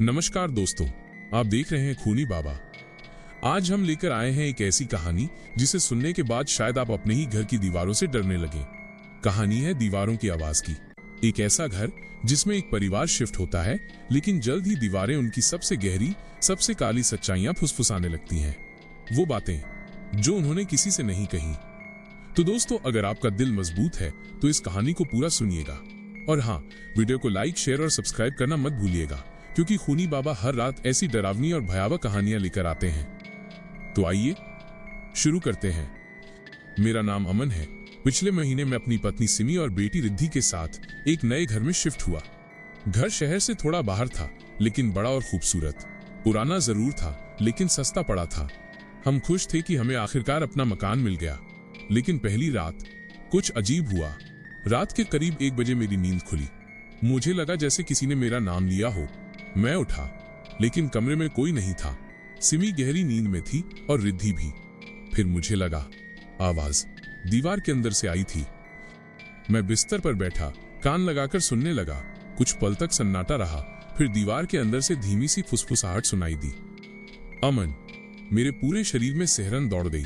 नमस्कार दोस्तों, आप देख रहे हैं खूनी बाबा। आज हम लेकर आए हैं एक ऐसी कहानी जिसे सुनने के बाद शायद आप अपने ही घर की दीवारों से डरने लगे। कहानी है दीवारों की आवाज की। एक ऐसा घर जिसमें एक परिवार शिफ्ट होता है, लेकिन जल्द ही दीवारें उनकी सबसे गहरी, सबसे काली सच्चाइयां फुसफुसाने लगती हैं। वो बातें जो उन्होंने किसी से नहीं कही। तो दोस्तों, अगर आपका दिल मजबूत है तो इस कहानी को पूरा सुनिएगा। और हाँ, वीडियो को लाइक, शेयर और सब्सक्राइब करना मत भूलिएगा, क्योंकि खूनी बाबा हर रात ऐसी डरावनी और भयावह कहानियां लेकर आते हैं। तो आइए शुरू करते हैं। मेरा नाम अमन है। पिछले महीने मैं अपनी पत्नी सिमी और बेटी रिद्धि के साथ एक नए घर में शिफ्ट हुआ। घर शहर से थोड़ा बाहर था, लेकिन बड़ा और खूबसूरत। पुराना जरूर था, लेकिन सस्ता पड़ा था। हम खुश थे कि हमें आखिरकार अपना मकान मिल गया। लेकिन पहली रात कुछ अजीब हुआ। रात के करीब 1 बजे मेरी नींद खुली। मुझे लगा जैसे किसी ने मेरा नाम लिया हो। मैं उठा, लेकिन कमरे में कोई नहीं था। सिमी गहरी नींद में थी और रिद्धि भी। फिर मुझे लगा आवाज दीवार के अंदर से आई थी। मैं बिस्तर पर बैठा, कान लगाकर सुनने लगा। कुछ पल तक सन्नाटा रहा, फिर दीवार के अंदर से धीमी सी फुसफुसाहट सुनाई दी। अमन। मेरे पूरे शरीर में सिहरन दौड़ गई।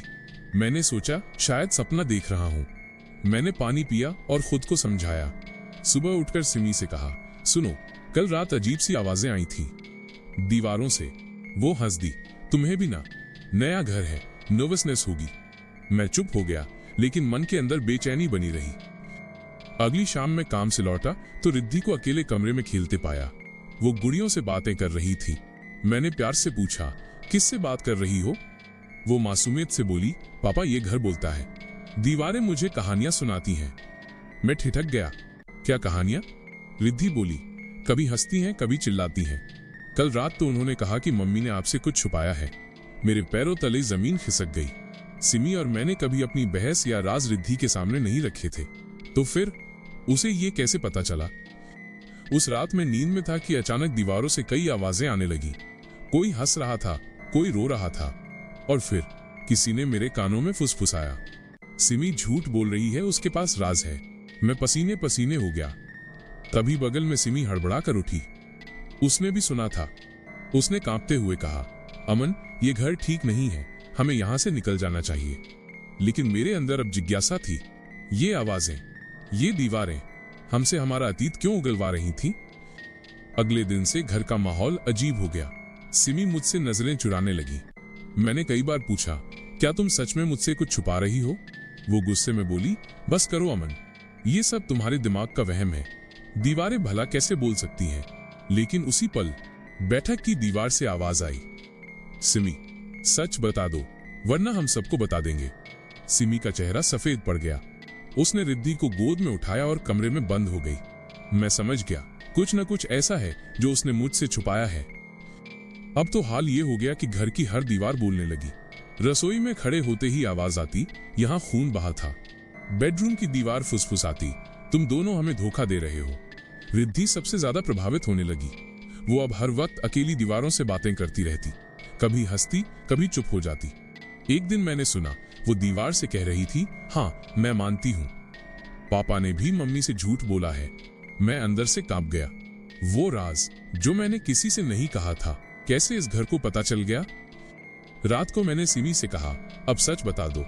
मैंने सोचा शायद सपना देख रहा हूं। मैंने पानी पिया और खुद को समझाया। सुबह उठकर सिमी से कहा, सुनो, कल रात अजीब सी आवाजें आई थी दीवारों से। वो हंस दी। तुम्हें भी ना? नया घर है, नर्वसनेस होगी। मैं चुप हो गया, लेकिन मन के अंदर बेचैनी बनी रही। अगली शाम मैं काम से लौटा तो रिद्धि को अकेले कमरे में खेलते पाया। वो गुड़ियों से बातें कर रही थी। मैंने प्यार से पूछा, किससे बात कर रही हो? वो मासूमियत से बोली, पापा ये घर बोलता है, दीवारें मुझे कहानियां सुनाती हैं। मैं ठिठक गया। क्या कहानियां? रिद्धि बोली, कभी हंसती हैं, कभी चिल्लाती हैं। कल रात तो उन्होंने कहा कि मम्मी ने आपसे कुछ छुपाया है। मेरे पैरों तले जमीन खिसक गई। सिमी और मैंने कभी अपनी बहस या राज रिद्धि के सामने नहीं रखे थे, तो फिर उसे ये कैसे पता चला? उस रात मैं नींद में था कि अचानक दीवारों से कई आवाजें आने लगी। कोई हंस रहा था, कोई रो रहा था, और फिर किसी ने मेरे कानों में फुसफुसाया, सिमी झूठ बोल रही है, उसके पास राज है। मैं पसीने पसीने हो गया। तभी बगल में सिमी हड़बड़ा कर उठी। उसने भी सुना था। उसने कांपते हुए कहा, अमन, ये घर ठीक नहीं है, हमें यहां से निकल जाना चाहिए। लेकिन मेरे अंदर अब जिज्ञासा थी। ये आवाजें, ये दीवारें हमसे हमारा अतीत क्यों उगलवा रही थीं? अगले दिन से घर का माहौल अजीब हो गया। सिमी मुझसे नजरें चुराने लगी। मैंने कई बार पूछा, क्या तुम सच में मुझसे कुछ छुपा रही हो? वो गुस्से में बोली, बस करो अमन, ये सब तुम्हारे दिमाग का वहम है। दीवारें भला कैसे बोल सकती हैं? लेकिन उसी पल बैठक की दीवार से आवाज आई, सिमी, सच बता दो, वरना हम सबको बता देंगे। सिमी का चेहरा सफेद पड़ गया। उसने रिद्धि को गोद में उठाया और कमरे में बंद हो गई। मैं समझ गया, कुछ न कुछ ऐसा है जो उसने मुझसे छुपाया है। अब तो हाल ये हो गया कि घर की हर दीवार बोलने लगी। रसोई में खड़े होते ही आवाज आती, यहाँ खून बहा था। बेडरूम की दीवार फुसफुसाती, तुम दोनों हमें धोखा दे रहे हो। रिद्धि सबसे ज्यादा प्रभावित होने लगी। वो अब हर वक्त अकेली दीवारों से बातें करती रहती, कभी हंसती, कभी चुप हो जाती। एक दिन मैंने सुना वो दीवार से कह रही थी, हाँ मैं मानती हूँ, पापा ने भी मम्मी से झूठ बोला है। मैं अंदर से कांप गया। वो राज जो मैंने किसी से नहीं कहा था, कैसे इस घर को पता चल गया? रात को मैंने सिमी से कहा, अब सच बता दो,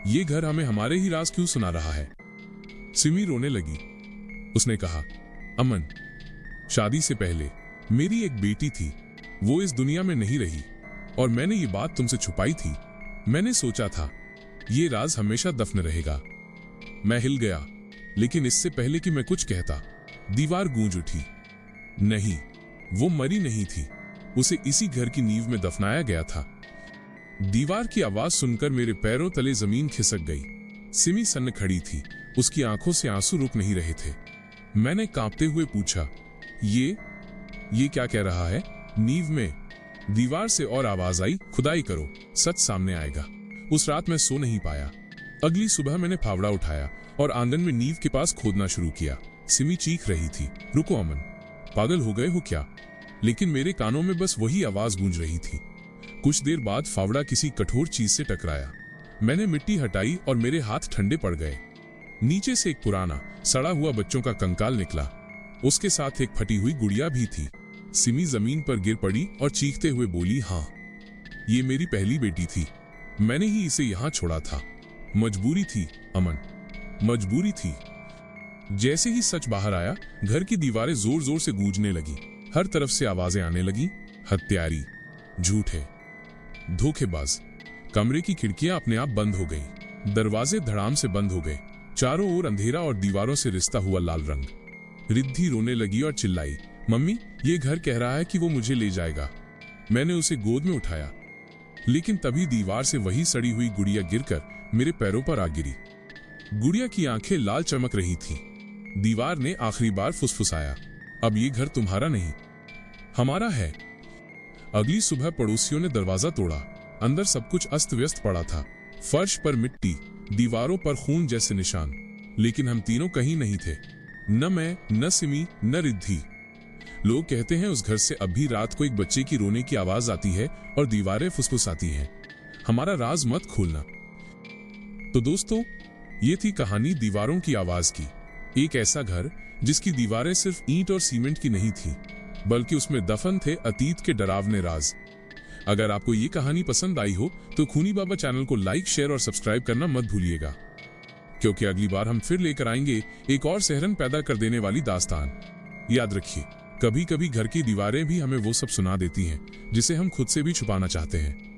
ये घर हमें हमारे ही राज क्यों सुना रहा है? सिमी रोने लगी। उसने कहा, अमन, शादी से पहले मेरी एक बेटी थी। वो इस दुनिया में नहीं रही और मैंने ये बात तुमसे छुपाई थी। मैंने सोचा था ये राज हमेशा दफन रहेगा। मैं हिल गया, लेकिन इससे पहले कि मैं कुछ कहता, दीवार गूंज उठी। नहीं, वो मरी नहीं थी, उसे इसी घर की नींव में दफनाया गया था। दीवार की आवाज सुनकर मेरे पैरों तले जमीन खिसक गई। सिमी सन्न खड़ी थी, उसकी आंखों से आंसू रुक नहीं रहे थे। मैंने कांपते हुए पूछा, ये क्या कह रहा है? नींव में दीवार से और आवाज आई, खुदाई करो, सच सामने आएगा। उस रात मैं सो नहीं पाया। अगली सुबह मैंने फावड़ा उठाया और आंगन में नींव के पास खोदना शुरू किया। सिमी चीख रही थी, रुको अमन, पागल हो गए हो क्या? लेकिन मेरे कानों में बस वही आवाज गूंज रही थी। कुछ देर बाद फावड़ा किसी कठोर चीज से टकराया। मैंने मिट्टी हटाई और मेरे हाथ ठंडे पड़ गए। नीचे से एक पुराना सड़ा हुआ बच्चों का कंकाल निकला। उसके साथ एक फटी हुई गुड़िया भी थी। सिमी जमीन पर गिर पड़ी और चीखते हुए बोली, हाँ, ये मेरी पहली बेटी थी। मैंने ही इसे यहाँ छोड़ा था। मजबूरी थी अमन, मजबूरी थी। जैसे ही सच बाहर आया, घर की दीवारें जोर जोर से गूंजने लगी। हर तरफ से आवाजें आने लगी। हत्यारी, झूठे, धोखेबाज। कमरे की खिड़कियां अपने आप बंद हो गई। दरवाजे धड़ाम से बंद हो गए। चारों ओर अंधेरा और दीवारों से रिश्ता हुआ लाल रंग। रिद्धि रोने लगी और चिल्लाई, मम्मी, ये घर कह रहा है कि वो मुझे ले जाएगा। मैंने उसे गोद में उठाया, लेकिन तभी दीवार से वही सड़ी हुई गुड़िया गिरकर मेरे पैरों पर आ गिरी। गुड़िया की आंखें लाल चमक रही थीं। दीवार ने आखिरी बार फुसफुसाया, अब ये घर तुम्हारा नहीं, हमारा है। अगली सुबह पड़ोसियों ने दरवाजा तोड़ा। अंदर सब कुछ अस्त व्यस्त पड़ा था। फर्श पर मिट्टी, दीवारों पर खून जैसे निशान। लेकिन हम तीनों कहीं नहीं थे। न मैं, न सिमी, न रिद्धि। लोग कहते हैं उस घर से अब भी रात को एक बच्चे की रोने की आवाज आती है और दीवारें फुसफुसाती हैं। हमारा राज मत खोलना। तो दोस्तों, ये थी कहानी दीवारों की आवाज की। एक ऐसा घर जिसकी दीवारें सिर्फ ईंट और सीमेंट की नहीं थी, बल्कि उसमें दफन थे अतीत के डरावने राज। अगर आपको ये कहानी पसंद आई हो तो खूनी बाबा चैनल को लाइक, शेयर और सब्सक्राइब करना मत भूलिएगा, क्योंकि अगली बार हम फिर लेकर आएंगे एक और सहरन पैदा कर देने वाली दास्तान। याद रखिए, कभी कभी घर की दीवारें भी हमें वो सब सुना देती हैं जिसे हम खुद से भी छुपाना चाहते हैं।